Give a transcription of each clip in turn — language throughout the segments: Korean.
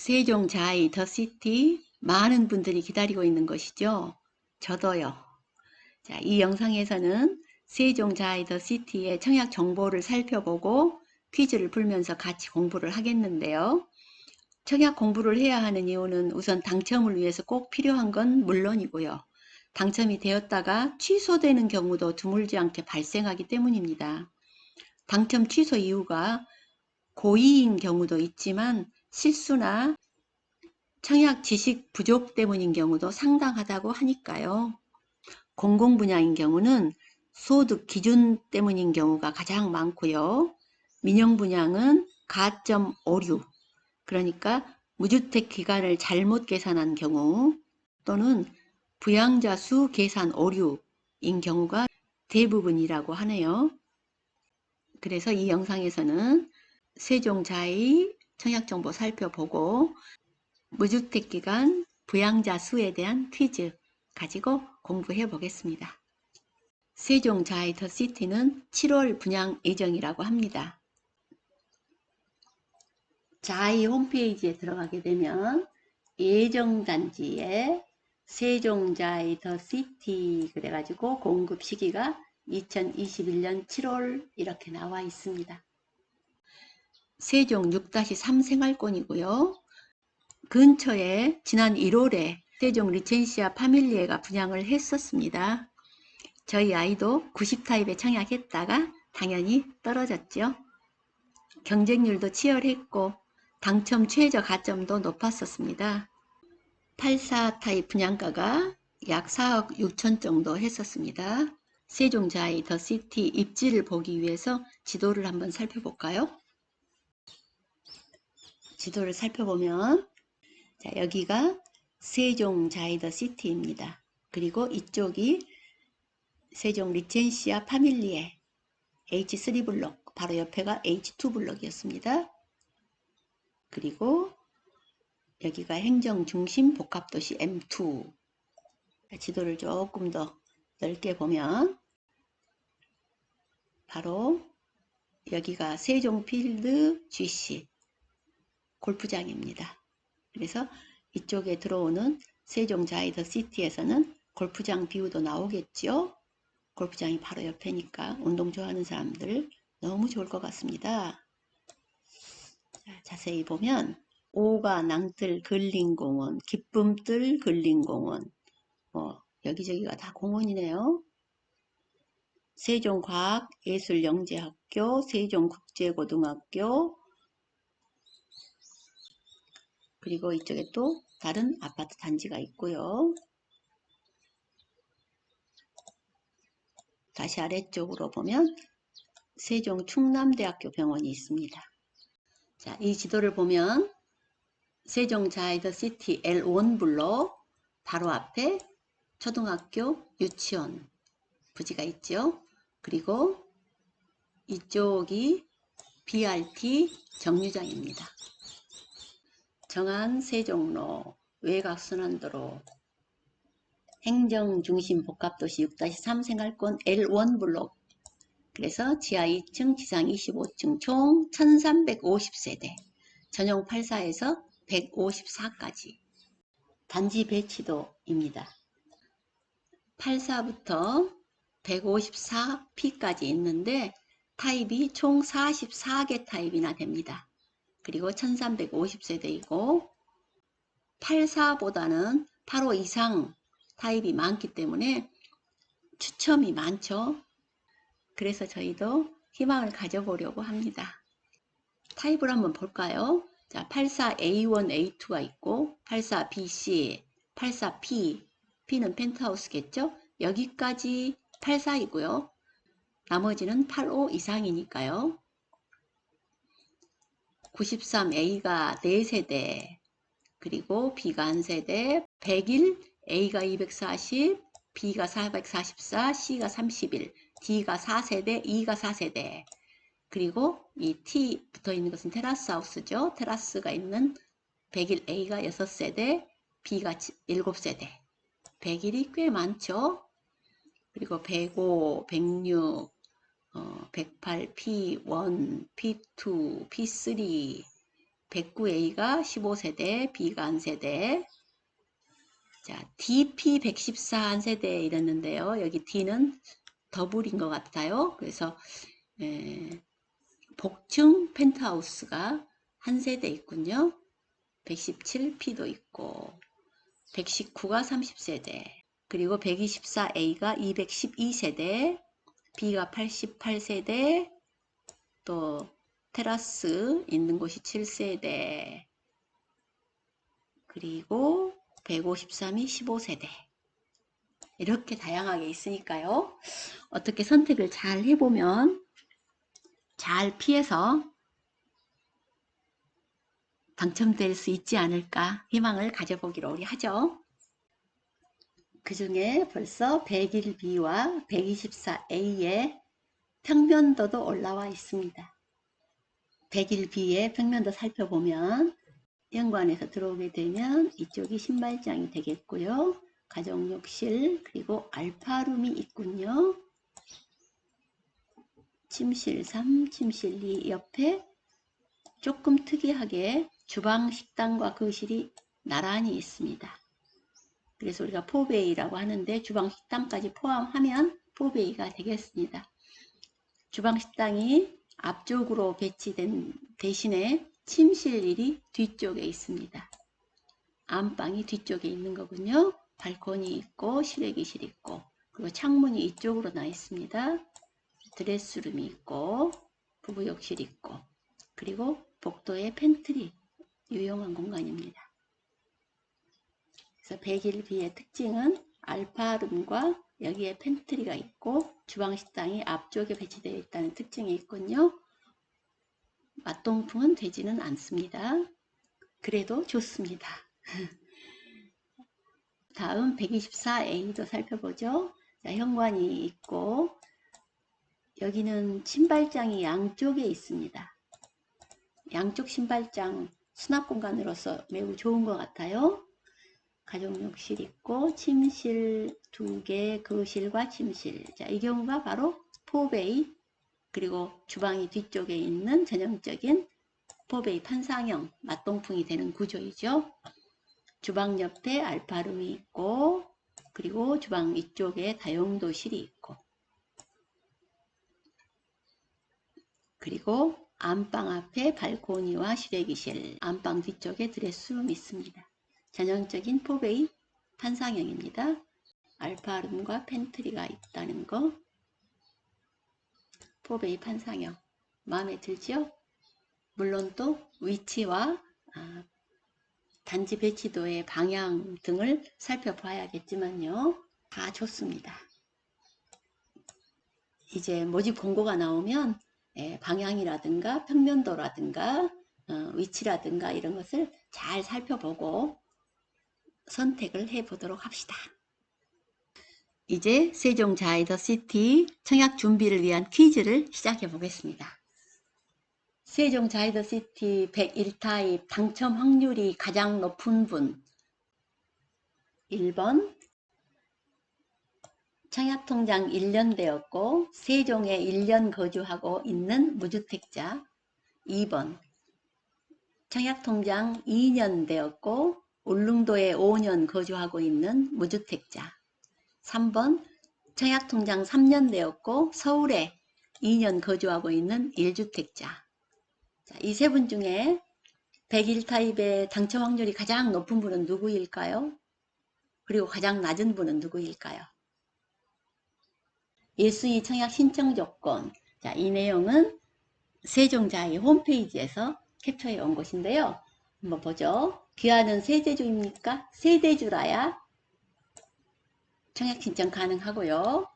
세종자이 더 시티 많은 분들이 기다리고 있는 것이죠. 저도요. 자, 이 영상에서는 세종자이 더 시티의 청약 정보를 살펴보고 퀴즈를 풀면서 같이 공부를 하겠는데요. 청약 공부를 해야 하는 이유는 우선 당첨을 위해서 꼭 필요한 건 물론이고요. 당첨이 되었다가 취소되는 경우도 드물지 않게 발생하기 때문입니다. 당첨 취소 이유가 고의인 경우도 있지만 실수나 청약 지식 부족 때문인 경우도 상당하다고 하니까요. 공공 분야인 경우는 소득 기준 때문인 경우가 가장 많고요. 민영 분양은 가점 오류, 그러니까 무주택 기간을 잘못 계산한 경우 또는 부양자 수 계산 오류인 경우가 대부분이라고 하네요. 그래서 이 영상에서는 세종자의 청약정보 살펴보고 무주택 기간 부양자 수에 대한 퀴즈 가지고 공부해 보겠습니다. 세종자이 더 시티는 7월 분양 예정이라고 합니다. 자이 홈페이지에 들어가게 되면 예정단지에 세종자이 더 시티 그래가지고 공급 시기가 2021년 7월 이렇게 나와 있습니다. 세종 6-3 생활권이고요. 근처에 지난 1월에 세종 리첸시아 파밀리에가 분양을 했었습니다. 저희 아이도 90타입에 청약했다가 당연히 떨어졌죠. 경쟁률도 치열했고 당첨 최저 가점도 높았었습니다. 84타입 분양가가 약 4억 6천 정도 했었습니다. 세종자이 더 시티 입지를 보기 위해서 지도를 한번 살펴볼까요? 지도를 살펴보면 자, 여기가 세종자이 더 시티입니다. 그리고 이쪽이 세종 리첸시아 파밀리에 H3 블록, 바로 옆에가 H2 블록이었습니다. 그리고 여기가 행정중심 복합도시 M2. 지도를 조금 더 넓게 보면 바로 여기가 세종필드 GC 골프장입니다. 그래서 이쪽에 들어오는 세종자이 더 시티에서는 골프장 뷰도 나오겠죠. 골프장이 바로 옆에니까 운동 좋아하는 사람들 너무 좋을 것 같습니다. 자, 자세히 보면 오가 낭뜰 근린공원, 기쁨뜰 근린공원, 여기저기가 다 공원이네요. 세종과학예술영재학교, 세종국제고등학교, 그리고 이쪽에 또 다른 아파트 단지가 있고요. 다시 아래쪽으로 보면 세종 충남대학교 병원이 있습니다. 자, 이 지도를 보면 세종자이 더 시티 L1 블록 바로 앞에 초등학교, 유치원 부지가 있죠. 그리고 이쪽이 BRT 정류장입니다. 정안 세종로, 외곽순환도로, 행정중심 복합도시 6-3 생활권 L1 블록. 그래서 지하 2층, 지상 25층 총 1350세대, 전용 84에서 154까지. 단지 배치도입니다. 84부터 154P까지 있는데 타입이 총 44개 타입이나 됩니다. 그리고 1350세대이고 84보다는 85 이상 타입이 많기 때문에 추첨이 많죠. 그래서 저희도 희망을 가져보려고 합니다. 타입을 한번 볼까요? 자, 84A1, A2가 있고 84BC, 84P, P는 펜트하우스겠죠? 여기까지 84이고요. 나머지는 85 이상이니까요. 93A가 4세대, 그리고 B가 1세대, 101, A가 240, B가 444, C가 31, D가 4세대, E가 4세대, 그리고 이 T 붙어 있는 것은 테라스 하우스죠. 테라스가 있는 101A가 6세대, B가 7세대. 101이 꽤 많죠. 그리고 105, 106, 108, P1, P2, P3, 109A가 15세대, B가 한 세대. 자, DP 114 한 세대 이랬는데요. 여기 D는 더블인 것 같아요. 그래서 복층 펜트하우스가 한 세대 있군요. 117P도 있고 119가 30세대, 그리고 124A가 212세대, B가 88세대, 또 테라스 있는 곳이 7세대, 그리고 153이 15세대. 이렇게 다양하게 있으니까요. 어떻게 선택을 잘 해보면 잘 피해서 당첨될 수 있지 않을까 희망을 가져보기로 우리 하죠. 그 중에 벌써 101B와 124A의 평면도도 올라와 있습니다. 101B의 평면도 살펴보면 현관에서 들어오게 되면 이쪽이 신발장이 되겠고요. 가정욕실, 그리고 알파룸이 있군요. 침실 3, 침실 2 옆에 조금 특이하게 주방, 식당과 거실이 나란히 있습니다. 그래서 우리가 4베이라고 하는데 주방, 식당까지 포함하면 4베이가 되겠습니다. 주방, 식당이 앞쪽으로 배치된 대신에 침실 1이 뒤쪽에 있습니다. 안방이 뒤쪽에 있는 거군요. 발코니 있고 실외기실 있고, 그리고 창문이 이쪽으로 나 있습니다. 드레스룸이 있고 부부욕실 있고, 그리고 복도에 팬트리, 유용한 공간입니다. 그래서 101B의 특징은 알파룸과 여기에 팬트리가 있고 주방, 식당이 앞쪽에 배치되어 있다는 특징이 있군요. 맞동풍은 되지는 않습니다. 그래도 좋습니다. 다음 124A도 살펴보죠. 자, 현관이 있고 여기는 신발장이 양쪽에 있습니다. 양쪽 신발장 수납 공간으로서 매우 좋은 것 같아요. 가정욕실 있고 침실 2개, 거실과 침실. 자, 이 경우가 바로 4베이, 그리고 주방이 뒤쪽에 있는 전형적인 4베이 판상형 맞동풍이 되는 구조이죠. 주방 옆에 알파룸이 있고, 그리고 주방 이쪽에 다용도실이 있고, 그리고 안방 앞에 발코니와 실외기실, 안방 뒤쪽에 드레스룸이 있습니다. 전형적인 4베이 판상형입니다. 알파룸과 팬트리가 있다는 거, 4베이 판상형 마음에 들죠? 물론 또 위치와 단지 배치도의 방향 등을 살펴봐야겠지만요. 다 좋습니다. 이제 모집 공고가 나오면 방향이라든가 평면도라든가 위치라든가 이런 것을 잘 살펴보고 선택을 해 보도록 합시다. 이제 세종 자이더시티 청약 준비를 위한 퀴즈를 시작해 보겠습니다. 세종 자이더시티 101타입 당첨 확률이 가장 높은 분. 1번 청약통장 1년 되었고 세종에 1년 거주하고 있는 무주택자. 2번 청약통장 2년 되었고 울릉도에 5년 거주하고 있는 무주택자. 3번 청약통장 3년 되었고 서울에 2년 거주하고 있는 1주택자. 이 세 분 중에 101타입의 당첨 확률이 가장 높은 분은 누구일까요? 그리고 가장 낮은 분은 누구일까요? 1순위 청약 신청 조건. 자, 이 내용은 세종자의 홈페이지에서 캡처해 온 것인데요. 한번 보죠. 귀하는 세대주입니까? 세대주라야 청약 신청 가능하고요.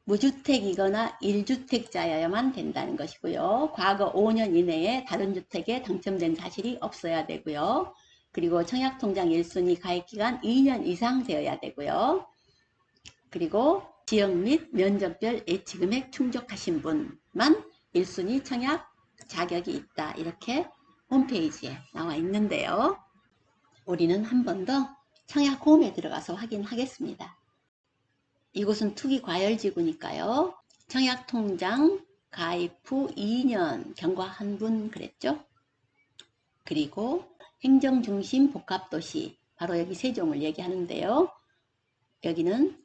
무주택이거나 1주택자여야만 된다는 것이고요. 과거 5년 이내에 다른 주택에 당첨된 사실이 없어야 되고요. 그리고 청약통장 1순위 가입기간 2년 이상 되어야 되고요. 그리고 지역 및 면적별 예치금액 충족하신 분만 1순위 청약 자격이 있다. 이렇게 홈페이지에 나와 있는데요. 우리는 한 번 더 청약홈에 들어가서 확인하겠습니다. 이곳은 투기과열지구니까요. 청약통장 가입 후 2년 경과한 분 그랬죠? 그리고 행정중심 복합도시, 바로 여기 세종을 얘기하는데요. 여기는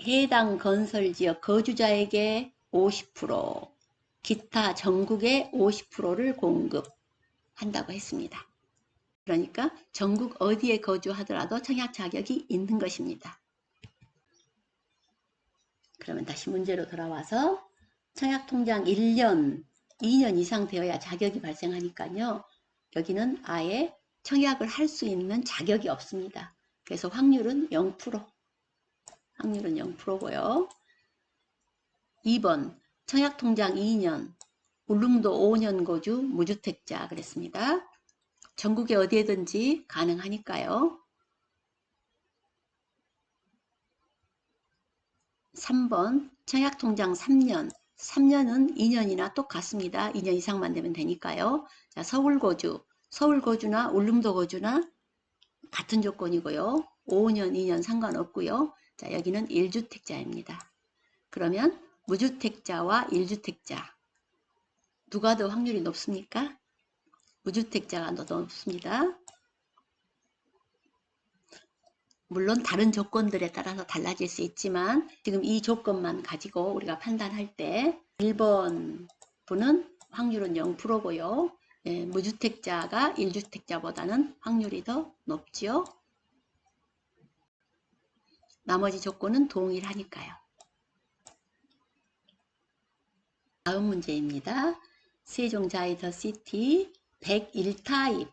해당 건설지역 거주자에게 50%, 기타 전국의 50%를 공급한다고 했습니다. 그러니까 전국 어디에 거주하더라도 청약 자격이 있는 것입니다. 그러면 다시 문제로 돌아와서 청약통장 1년, 2년 이상 되어야 자격이 발생하니까요. 여기는 아예 청약을 할 수 있는 자격이 없습니다. 그래서 확률은 0%. 확률은 0%고요. 2번 청약통장 2년, 울릉도 5년 거주 무주택자 그랬습니다. 전국에 어디에든지 가능하니까요. 3번 청약통장 3년, 3년은 2년이나 똑같습니다. 2년 이상만 되면 되니까요. 자, 서울 거주나 울릉도 거주나 같은 조건이고요. 5년, 2년 상관없고요. 자, 여기는 1주택자입니다. 그러면 무주택자와 1주택자 누가 더 확률이 높습니까? 무주택자가 더 높습니다. 물론 다른 조건들에 따라서 달라질 수 있지만 지금 이 조건만 가지고 우리가 판단할 때 1번 분은 확률은 0%고요. 예, 무주택자가 1주택자보다는 확률이 더 높지요. 나머지 조건은 동일하니까요. 다음 문제입니다. 세종자이더시티 101타입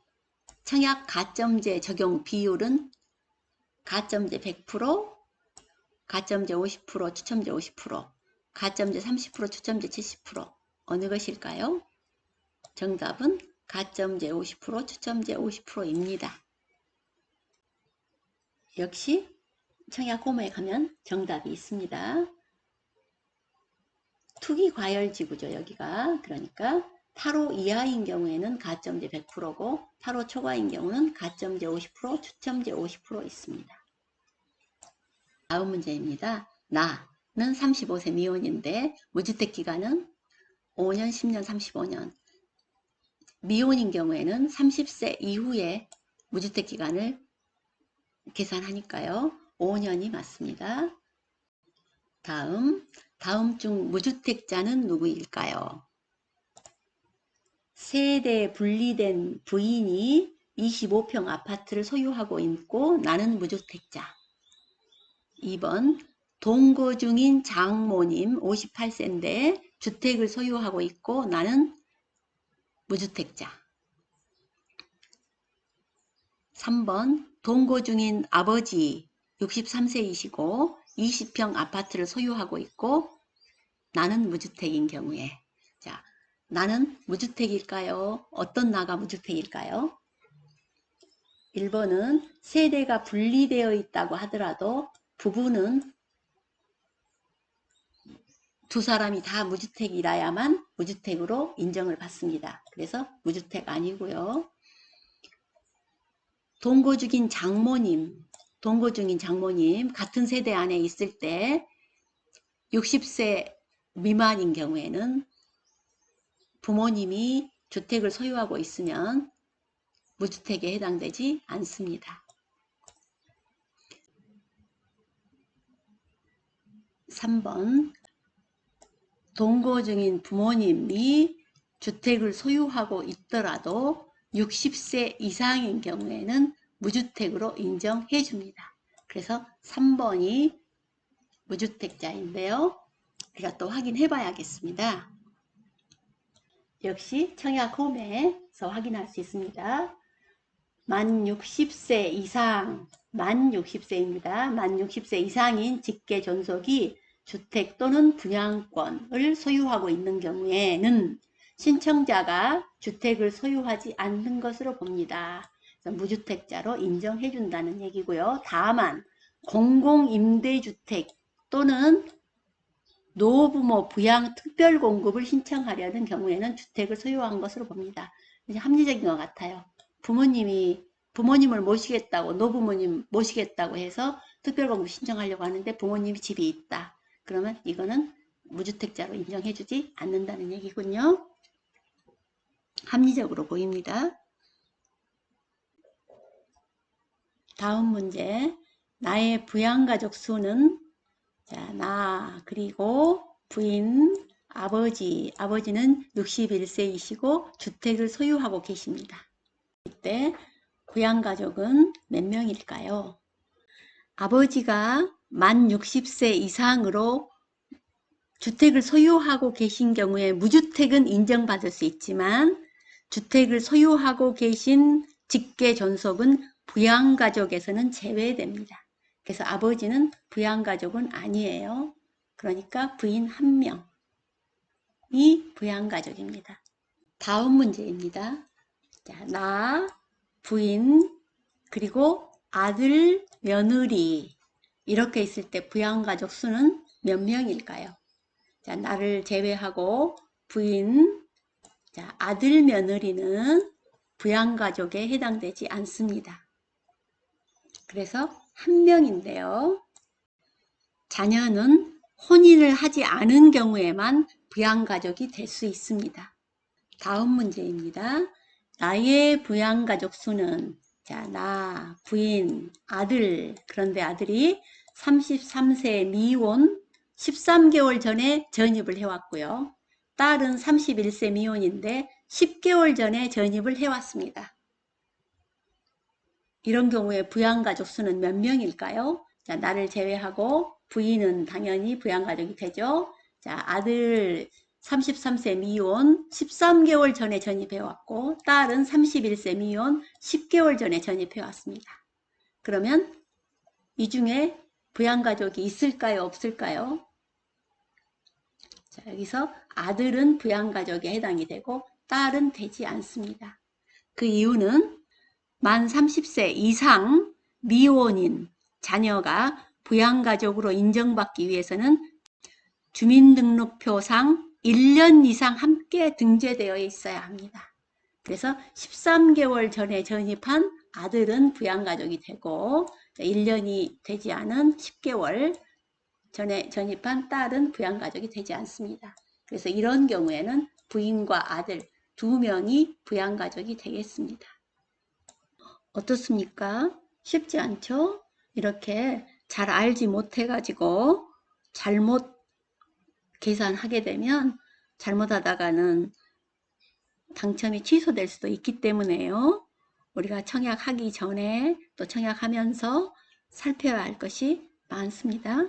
청약 가점제 적용 비율은 가점제 100%, 가점제 50%, 추첨제 50%, 가점제 30%, 추첨제 70% 어느 것일까요? 정답은 가점제 50%, 추첨제 50%입니다. 역시 청약 호모에 가면 정답이 있습니다. 투기과열지구죠, 여기가. 그러니까 타로 이하인 경우에는 가점제 100%고 타로 초과인 경우는 가점제 50%, 추첨제 50% 있습니다. 다음 문제입니다. 나는 35세 미혼인데 무주택 기간은 5년, 10년, 35년. 미혼인 경우에는 30세 이후에 무주택 기간을 계산하니까요. 5년이 맞습니다. 다음 중 무주택자는 누구일까요? 세대 분리된 부인이 25평 아파트를 소유하고 있고 나는 무주택자. 2번 동거 중인 장모님 58세인데 주택을 소유하고 있고 나는 무주택자. 3번 동거 중인 아버지 63세이시고 20평 아파트를 소유하고 있고 나는 무주택인 경우에 자, 나는 무주택일까요? 어떤 나가 무주택일까요? 1번은 세대가 분리되어 있다고 하더라도 부부는 두 사람이 다 무주택이라야만 무주택으로 인정을 받습니다. 그래서 무주택 아니고요. 동거 중인 장모님 같은 세대 안에 있을 때 60세 미만인 경우에는 부모님이 주택을 소유하고 있으면 무주택에 해당되지 않습니다. 3번 동거 중인 부모님이 주택을 소유하고 있더라도 60세 이상인 경우에는 무주택으로 인정해 줍니다. 그래서 3번이 무주택자인데요. 우리가 또 확인해 봐야겠습니다. 역시 청약 홈에서 확인할 수 있습니다. 만 60세 이상, 만 60세입니다. 만 60세 이상인 직계 존속이 주택 또는 분양권을 소유하고 있는 경우에는 신청자가 주택을 소유하지 않는 것으로 봅니다. 그래서 무주택자로 인정해 준다는 얘기고요. 다만 공공임대주택 또는 노부모 부양 특별공급을 신청하려는 경우에는 주택을 소유한 것으로 봅니다. 이제 합리적인 것 같아요. 부모님을 모시겠다고, 노부모님 모시겠다고 해서 특별공급 신청하려고 하는데 부모님이 집이 있다. 그러면 이거는 무주택자로 인정해주지 않는다는 얘기군요. 합리적으로 보입니다. 다음 문제. 나의 부양가족 수는 자, 나 그리고 부인, 아버지. 아버지는 61세이시고 주택을 소유하고 계십니다. 이때 부양가족은 몇 명일까요? 아버지가 만 60세 이상으로 주택을 소유하고 계신 경우에 무주택은 인정받을 수 있지만 주택을 소유하고 계신 직계 존속은 부양가족에서는 제외됩니다. 그래서 아버지는 부양가족은 아니에요. 그러니까 부인 1명이 부양가족입니다. 다음 문제입니다. 자, 나, 부인, 그리고 아들, 며느리 이렇게 있을 때 부양가족 수는 몇 명일까요? 자, 나를 제외하고 부인, 자, 아들, 며느리는 부양가족에 해당되지 않습니다. 그래서 1명인데요. 자녀는 혼인을 하지 않은 경우에만 부양가족이 될 수 있습니다. 다음 문제입니다. 나의 부양가족 수는 자, 나, 부인, 아들, 그런데 아들이 33세 미혼 13개월 전에 전입을 해왔고요. 딸은 31세 미혼인데 10개월 전에 전입을 해왔습니다. 이런 경우에 부양가족 수는 몇 명일까요? 자, 나를 제외하고 부인은 당연히 부양가족이 되죠. 자, 아들 33세 미혼 13개월 전에 전입해왔고 딸은 31세 미혼 10개월 전에 전입해왔습니다. 그러면 이 중에 부양가족이 있을까요? 없을까요? 자, 여기서 아들은 부양가족에 해당이 되고 딸은 되지 않습니다. 그 이유는 만 30세 이상 미혼인 자녀가 부양가족으로 인정받기 위해서는 주민등록표상 1년 이상 함께 등재되어 있어야 합니다. 그래서 13개월 전에 전입한 아들은 부양가족이 되고 1년이 되지 않은 10개월 전에 전입한 딸은 부양가족이 되지 않습니다. 그래서 이런 경우에는 부인과 아들 2명이 부양가족이 되겠습니다. 어떻습니까? 쉽지 않죠? 이렇게 잘 알지 못해가지고 잘못 계산하게 되면 잘못하다가는 당첨이 취소될 수도 있기 때문에요. 우리가 청약하기 전에 또 청약하면서 살펴야 할 것이 많습니다.